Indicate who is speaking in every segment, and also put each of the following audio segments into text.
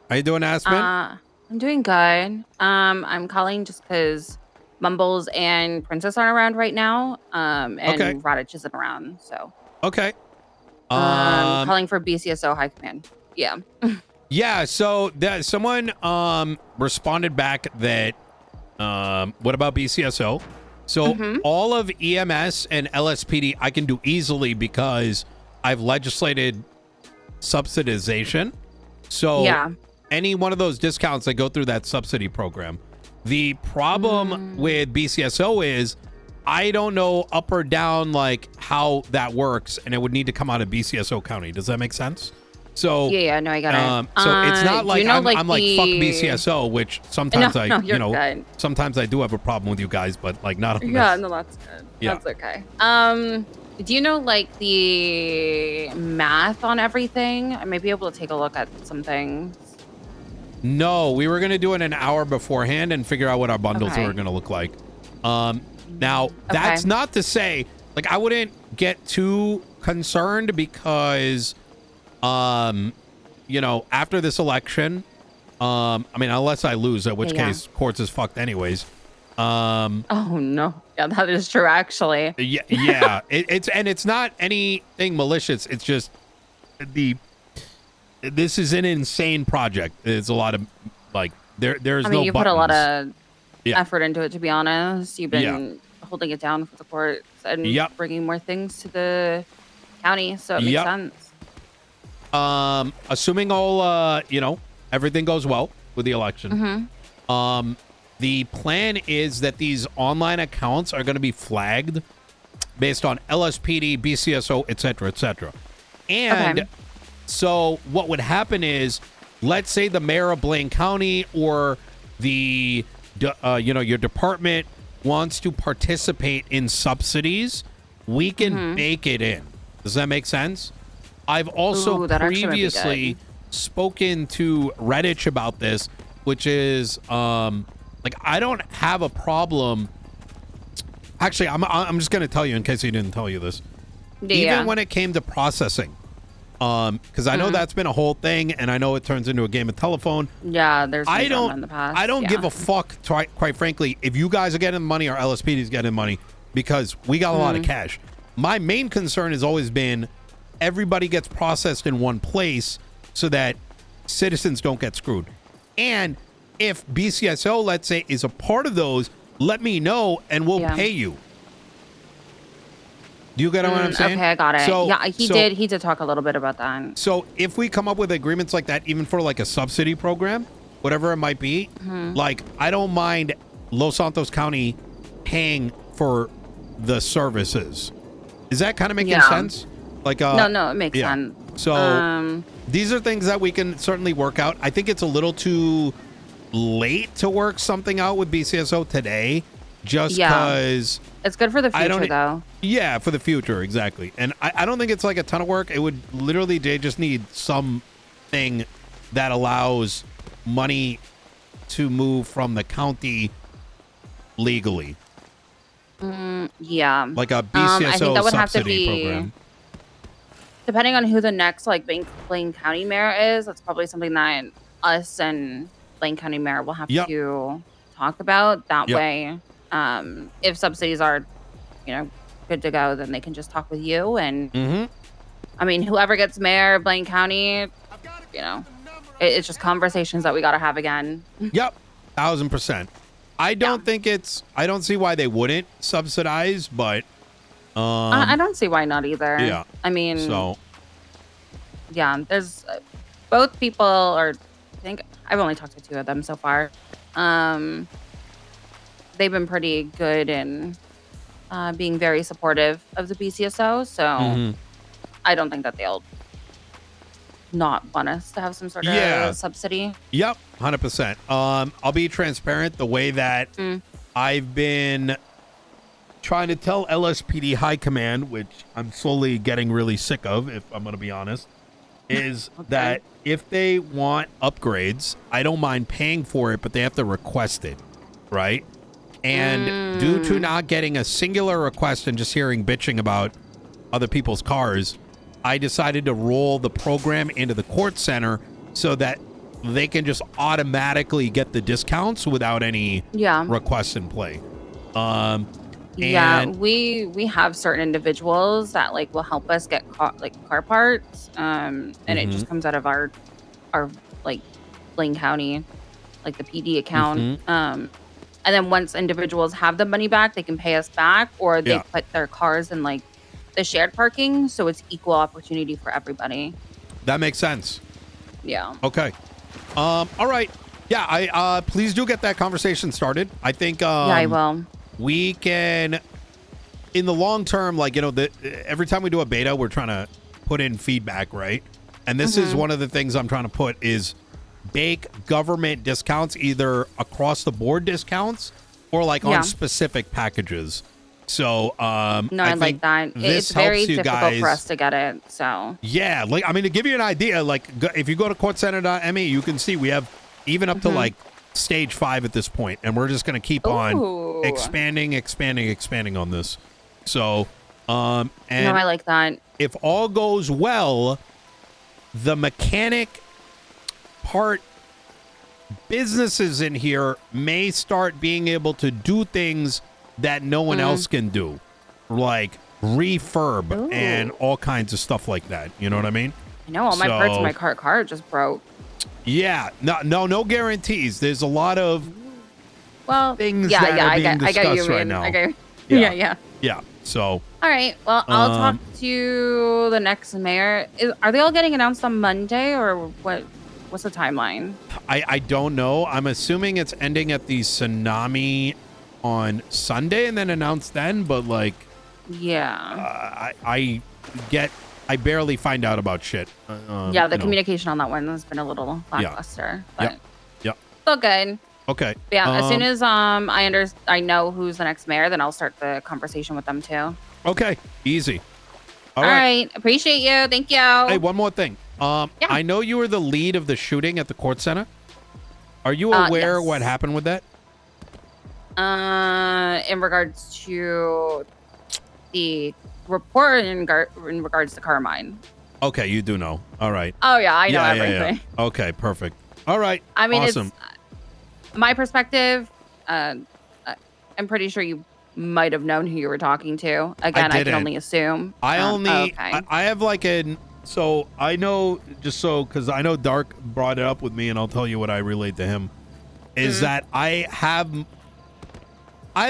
Speaker 1: How you doing, Aspen?
Speaker 2: I'm doing good. I'm calling just because Mumbles and Princess aren't around right now.
Speaker 1: Okay.
Speaker 2: And Radich isn't around. So,
Speaker 1: Okay. Um,
Speaker 2: calling for BCSO High Command. Yeah.
Speaker 1: yeah, so that someone responded back that what about BCSO? So
Speaker 2: Mm-hmm.
Speaker 1: all of EMS and LSPD I can do easily because I've legislated subsidization. So
Speaker 2: Yeah.
Speaker 1: any one of those discounts that go through that subsidy program. The problem
Speaker 2: Mm.
Speaker 1: with BCSO is I don't know up or down like how that works, and it would need to come out of BCSO County. Does that make sense? So,
Speaker 2: Yeah. No, I got it.
Speaker 1: so it's not
Speaker 2: Do you
Speaker 1: like
Speaker 2: know
Speaker 1: I'm
Speaker 2: like
Speaker 1: like fuck
Speaker 2: the?
Speaker 1: BCSO, which
Speaker 2: No,
Speaker 1: sometimes I,
Speaker 2: no, you're good.
Speaker 1: sometimes I do have a problem with you guys, but like not on
Speaker 2: Yeah,
Speaker 1: this.
Speaker 2: no, that's good.
Speaker 1: Yeah.
Speaker 2: That's okay. Do you know like the math on everything? I may be able to take a look at some things.
Speaker 1: No, we were gonna do it an hour beforehand and figure out what our bundles were
Speaker 2: Okay.
Speaker 1: gonna look like. Now
Speaker 2: Okay.
Speaker 1: that's not to say like I wouldn't get too concerned because, after this election, I mean, unless I lose, at which
Speaker 2: Yeah.
Speaker 1: case courts is fucked anyways.
Speaker 2: Oh no. Yeah, that is true actually.
Speaker 1: Yeah, it's not anything malicious. It's just the this is an insane project. It's a lot of like there's
Speaker 2: I mean,
Speaker 1: no
Speaker 2: you put a lot
Speaker 1: buttons.
Speaker 2: of
Speaker 1: Yeah.
Speaker 2: effort into it, to be honest. You've
Speaker 1: Yeah.
Speaker 2: been holding it down for the courts and
Speaker 1: Yep.
Speaker 2: bringing more things to the county, so it makes
Speaker 1: Yep.
Speaker 2: sense.
Speaker 1: Assuming all everything goes well with the election. The plan is that these online accounts are going to be flagged based on LSPD, BCSO, etc., etc. And
Speaker 2: Okay.
Speaker 1: so what would happen is, let's say the mayor of Blaine County or your department wants to participate in subsidies, we can bake it in. Does that make sense? I've also
Speaker 2: Ooh, that actually might be
Speaker 1: previously
Speaker 2: good.
Speaker 1: spoken to Redditch about this, which is like I don't have a problem. Actually, I'm just gonna tell you in case he didn't tell you this.
Speaker 2: Yeah.
Speaker 1: Even when it came to processing, because I know that's been a whole thing, and I know it turns into a game of telephone.
Speaker 2: Yeah, there's
Speaker 1: I
Speaker 2: been drama
Speaker 1: don't
Speaker 2: in the past.
Speaker 1: I don't
Speaker 2: Yeah.
Speaker 1: give a fuck, quite frankly, if you guys are getting money or LSPD is getting money, because we got a lot of cash. My main concern has always been everybody gets processed in one place so that citizens don't get screwed. And if BCSO, let's say, is a part of those, let me know and we'll
Speaker 2: Yeah.
Speaker 1: pay you. Do you get what I'm saying?
Speaker 2: Okay, I got it.
Speaker 1: So,
Speaker 2: Yeah, he did talk a little bit about that.
Speaker 1: So if we come up with agreements like that, even for like a subsidy program, whatever it might be, like I don't mind Los Santos County paying for the services. Is that kind of making
Speaker 2: Yeah.
Speaker 1: sense? Like,
Speaker 2: No, it makes
Speaker 1: yeah.
Speaker 2: sense.
Speaker 1: So these are things that we can certainly work out. I think it's a little too late to work something out with BCSO today, just
Speaker 2: Yeah.
Speaker 1: because.
Speaker 2: It's good for the
Speaker 1: I don't-
Speaker 2: future though.
Speaker 1: Yeah, for the future, exactly. And I don't think it's like a ton of work. It would literally, they just need something that allows money to move from the county legally,
Speaker 2: Yeah.
Speaker 1: like a
Speaker 2: I think
Speaker 1: BCSO
Speaker 2: that would have to
Speaker 1: subsidy
Speaker 2: be
Speaker 1: program.
Speaker 2: depending on who the next like Blaine County mayor is. That's probably something that us and Blaine County mayor will have
Speaker 1: Yep.
Speaker 2: to talk about. That
Speaker 1: Yep.
Speaker 2: way, if subsidies are, good to go, then they can just talk with you. And
Speaker 1: Mm-hmm.
Speaker 2: I mean, whoever gets mayor of Blaine County, it's just conversations that we got to have again.
Speaker 1: Yep, 1,000%. I don't I don't see why they wouldn't subsidize, but
Speaker 2: I don't see why not either.
Speaker 1: yeah.
Speaker 2: I mean,
Speaker 1: So
Speaker 2: yeah, there's both people, or I think I've only talked to two of them so far. They've been pretty good in being very supportive of the BCSO, so
Speaker 1: mhm.
Speaker 2: I don't think that they'll not want us to have some sort of
Speaker 1: Yeah.
Speaker 2: subsidy.
Speaker 1: Yep, 100%. I'll be transparent. The way that I've been trying to tell LSPD High Command, which I'm slowly getting really sick of, if I'm going to be honest, is that if they want upgrades, I don't mind paying for it, but they have to request it, right? And due to not getting a singular request and just hearing bitching about other people's cars, I decided to roll the program into the court center so that they can just automatically get the discounts without any requests in play.
Speaker 2: Yeah,
Speaker 1: And
Speaker 2: we have certain individuals that like will help us get car parts, and it just comes out of our like Blaine County, like the PD account. And then once individuals have the money back, they can pay us back, or they put their cars in like the shared parking, so it's equal opportunity for everybody.
Speaker 1: That makes sense.
Speaker 2: Yeah.
Speaker 1: Okay. All right. Yeah. I please do get that conversation started. I think.
Speaker 2: Yeah, I will.
Speaker 1: We can, in the long term, like, you know, every time we do a beta, we're trying to put in feedback, right? And this is one of the things I'm trying to put is bake government discounts, either across the board discounts or like on specific packages. So,
Speaker 2: no, I like that. It's very difficult for us to get it. So,
Speaker 1: yeah, like, I mean, to give you an idea, like, if you go to courtcenter.me, you can see we have even up to like stage 5 at this point, and we're just going to keep on expanding on this. So, and
Speaker 2: no, I like that.
Speaker 1: If all goes well, the mechanic part businesses in here may start being able to do things that no one else can do, like refurb and all kinds of stuff like that. You know what I mean?
Speaker 2: I know all my parts in my car just broke.
Speaker 1: Yeah, no guarantees. There's a lot of things
Speaker 2: I
Speaker 1: discussed
Speaker 2: you,
Speaker 1: right now.
Speaker 2: Yeah.
Speaker 1: So,
Speaker 2: all right. Well, I'll talk to the next mayor. Are they all getting announced on Monday, or what? What's the timeline?
Speaker 1: I don't know. I'm assuming it's ending at the tsunami on Sunday and then announced then. But like, I barely find out about shit.
Speaker 2: The communication on that one has been a little lackluster. But still good.
Speaker 1: Okay.
Speaker 2: But yeah, as soon as I know who's the next mayor, then I'll start the conversation with them too.
Speaker 1: Okay, easy.
Speaker 2: All right. Appreciate you. Thank you.
Speaker 1: Hey, one more thing. I know you were the lead of the shooting at the court center. Are you aware what happened with that?
Speaker 2: In regards to the report in regards to Carmine.
Speaker 1: Okay, you do know. All right.
Speaker 2: Oh yeah, I know everything.
Speaker 1: Yeah. Okay, perfect. All right.
Speaker 2: I mean,
Speaker 1: awesome.
Speaker 2: It's my perspective. I'm pretty sure you might have known who you were talking to. Again, I can only assume.
Speaker 1: I have like so I know, just so, because I know Dark brought it up with me, and I'll tell you what I relayed to him, is that I have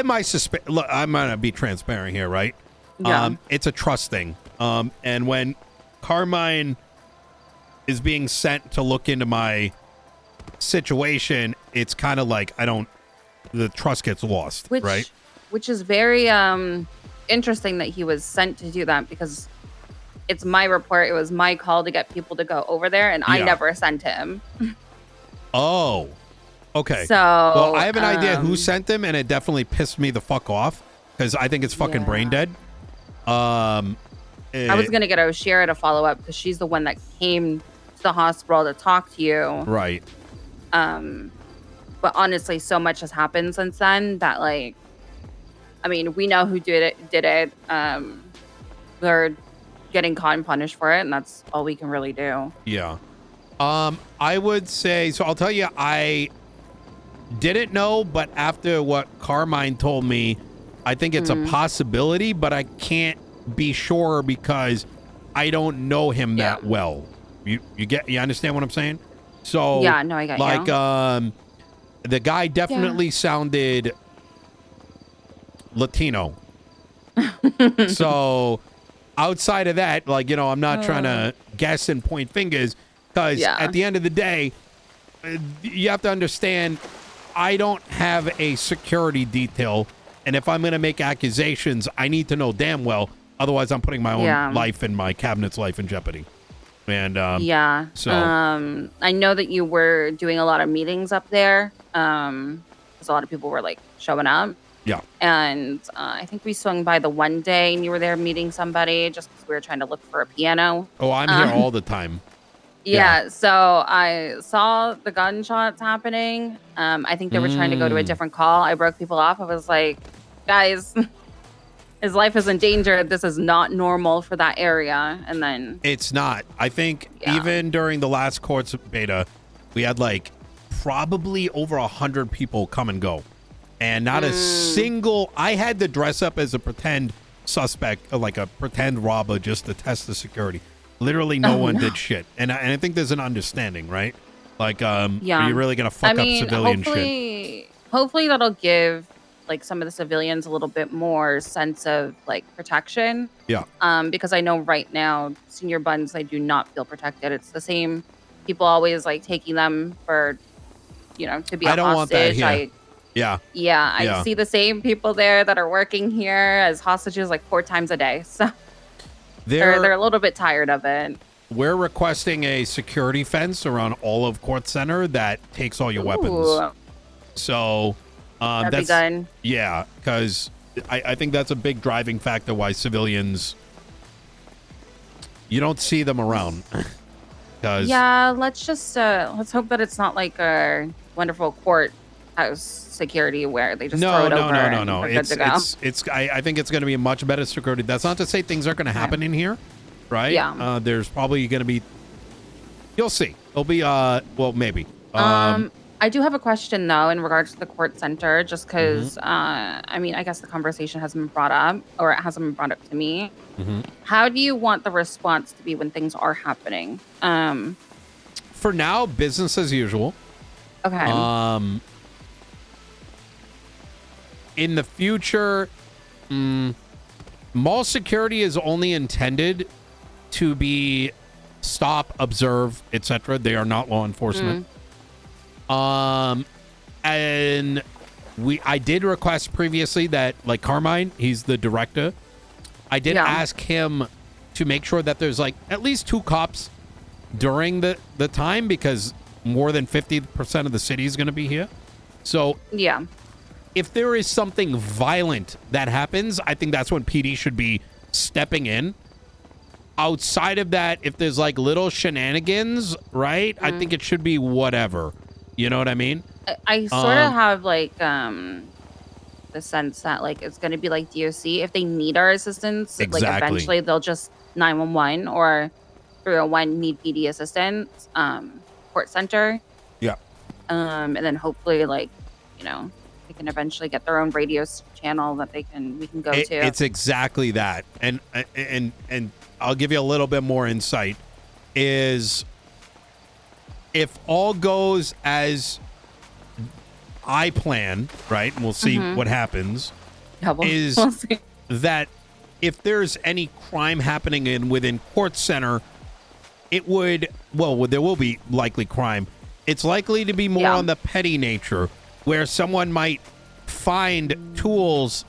Speaker 1: my suspicion. Look, I'm going to be transparent here, right?
Speaker 2: Yeah.
Speaker 1: It's a trust thing. And when Carmine is being sent to look into my situation, it's kind of like the trust gets lost, right?
Speaker 2: Which is very interesting that he was sent to do that, because it's my report. It was my call to get people to go over there, and I never sent him.
Speaker 1: Oh, okay.
Speaker 2: So,
Speaker 1: well, I have an idea who sent him, and it definitely pissed me the fuck off, because I think it's fucking brain dead. I
Speaker 2: was going to get O'Shara to follow up, because she's the one that came to the hospital to talk to you.
Speaker 1: Right.
Speaker 2: But honestly, so much has happened since then that, like, I mean, we know who did it. They're getting caught and punished for it, and that's all we can really do.
Speaker 1: Yeah. I would say, so I'll tell you, I didn't know, but after what Carmine told me, I think it's a possibility, but I can't be sure because I don't know him that well. You understand what I'm saying? So
Speaker 2: yeah, no, I got
Speaker 1: you. The guy definitely sounded Latino. So outside of that, like, you know, I'm not trying to guess and point fingers, because at the end of the day, you have to understand, I don't have a security detail, and if I'm going to make accusations, I need to know damn well. Otherwise, I'm putting my own life and my cabinet's life in jeopardy. And so
Speaker 2: I know that you were doing a lot of meetings up there, because a lot of people were like showing up.
Speaker 1: Yeah.
Speaker 2: And I think we swung by the one day and you were there meeting somebody just because we were trying to look for a piano.
Speaker 1: Oh, I'm here all the time.
Speaker 2: Yeah. So I saw the gunshots happening. I think they were trying to go to a different call. I broke people off. I was like, guys, his life is in danger. This is not normal for that area. And then
Speaker 1: it's not. I think even during the last courts beta, we had like probably over 100 people come and go, and not a single. I had to dress up as a pretend suspect, like a pretend robber, just to test the security. Literally, no one did shit, and I think there's an understanding, right? Like, are you really gonna fuck up civilian shit?
Speaker 2: Hopefully, that'll give like some of the civilians a little bit more sense of like protection.
Speaker 1: Yeah.
Speaker 2: Because I know right now, senior buns, they do not feel protected. It's the same people always like taking them for, to be a hostage.
Speaker 1: I don't want that here. Yeah.
Speaker 2: I see the same people there that are working here as hostages like 4 times a day. So they're a little bit tired of it.
Speaker 1: We're requesting a security fence around all of Court Center that takes all your weapons. So
Speaker 2: that'd be good.
Speaker 1: Yeah, because I think that's a big driving factor why civilians, you don't see them around.
Speaker 2: Yeah, let's hope that it's not like a wonderful courthouse security where they just throw it over.
Speaker 1: No. I think it's going to be a much better security. That's not to say things aren't going to happen in here, right?
Speaker 2: Yeah.
Speaker 1: There's probably going to be. You'll see. It'll be maybe.
Speaker 2: I do have a question though in regards to the court center, just because I guess the conversation hasn't been brought up, or it hasn't been brought up to me. How do you want the response to be when things are happening?
Speaker 1: For now, business as usual.
Speaker 2: Okay.
Speaker 1: In the future, mall security is only intended to be stop, observe, etc. They are not law enforcement. And I did request previously that, like, Carmine, he's the director. I did ask him to make sure that there's like at least 2 cops during the time, because more than 50% of the city is going to be here. So if there is something violent that happens, I think that's when PD should be stepping in. Outside of that, if there's like little shenanigans, right? I think it should be whatever. You know what I mean?
Speaker 2: I sort of have like the sense that like it's going to be like DOC. If they need our assistance, like eventually they'll just 911 or 301 need PD assistance, court center.
Speaker 1: Yeah.
Speaker 2: And then hopefully like, they can eventually get their own radio channel that we can go to.
Speaker 1: It's exactly that. And I'll give you a little bit more insight is if all goes as I plan, right, and we'll see what happens, we'll see. That if there's any crime happening within Court Center, there will be likely crime. It's likely to be more on the petty nature, where someone might find tools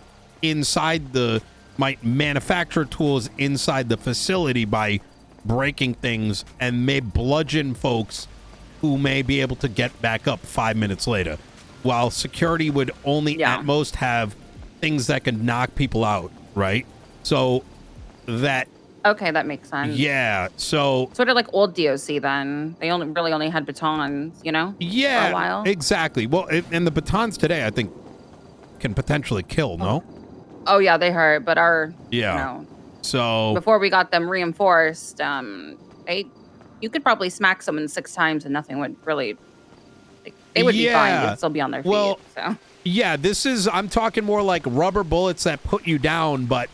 Speaker 1: might manufacture tools inside the facility by breaking things and may bludgeon folks who may be able to get back up 5 minutes later, while security would only at most have things that can knock people out, right? So that...
Speaker 2: Okay, that makes sense.
Speaker 1: Yeah, so...
Speaker 2: Sort of like old DOC then. They only had batons,
Speaker 1: Yeah,
Speaker 2: for a while.
Speaker 1: Exactly. Well, and the batons today, I think, can potentially kill, no?
Speaker 2: Oh, yeah, they hurt, but
Speaker 1: so...
Speaker 2: Before we got them reinforced, you could probably smack someone 6 times and nothing would really... They would be fine. They'd still be on their feet. So.
Speaker 1: Yeah, I'm talking more like rubber bullets that put you down, but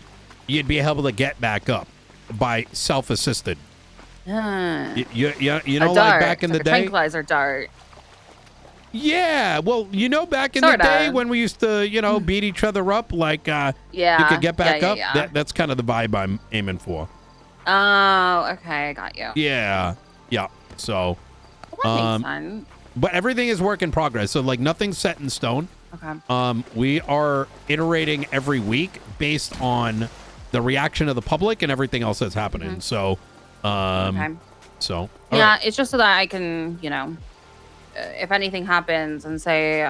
Speaker 1: you'd be able to get back up by self-assisted. You know, like back in the day?
Speaker 2: Tranquilizer dart.
Speaker 1: Yeah, well, back in the day when we used to, beat each other up, like, you could get back up. That's kind of the vibe I'm aiming for.
Speaker 2: Oh, okay, I got you.
Speaker 1: Yeah. So,
Speaker 2: that makes sense.
Speaker 1: But everything is work in progress, so like nothing's set in stone.
Speaker 2: Okay.
Speaker 1: We are iterating every week based on the reaction of the public and everything else that's happening. So, so
Speaker 2: right. It's just so that I can, if anything happens and say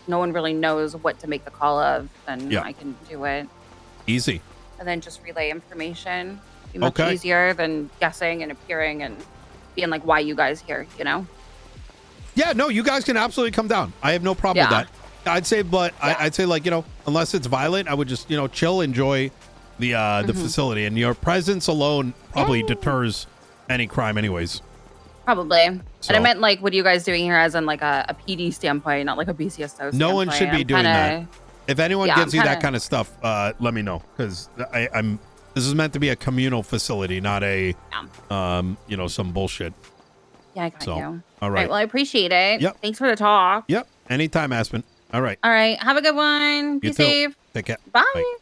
Speaker 2: no one really knows what to make the call of, then I can do it.
Speaker 1: Easy.
Speaker 2: And then just relay information. Be much easier than guessing and appearing and being like, why you guys here,
Speaker 1: Yeah, no, you guys can absolutely come down. I have no problem with that. I'd say, I'd say like, unless it's violent, I would just, chill, enjoy the facility, and your presence alone probably deters any crime anyways.
Speaker 2: Probably.
Speaker 1: So,
Speaker 2: And I meant like, what are you guys doing here as in like a PD standpoint, not like a BCSO standpoint?
Speaker 1: no one should be doing that. If anyone gives you that kind of stuff, let me know, because this is meant to be a communal facility, not a some bullshit.
Speaker 2: Yeah, I got you.
Speaker 1: All right.
Speaker 2: Well, I appreciate it.
Speaker 1: Yep.
Speaker 2: Thanks for the talk.
Speaker 1: Yep. Anytime, Aspen. All right.
Speaker 2: All right. Have a good one. Be safe.
Speaker 1: Take care.
Speaker 2: Bye.
Speaker 1: Bye.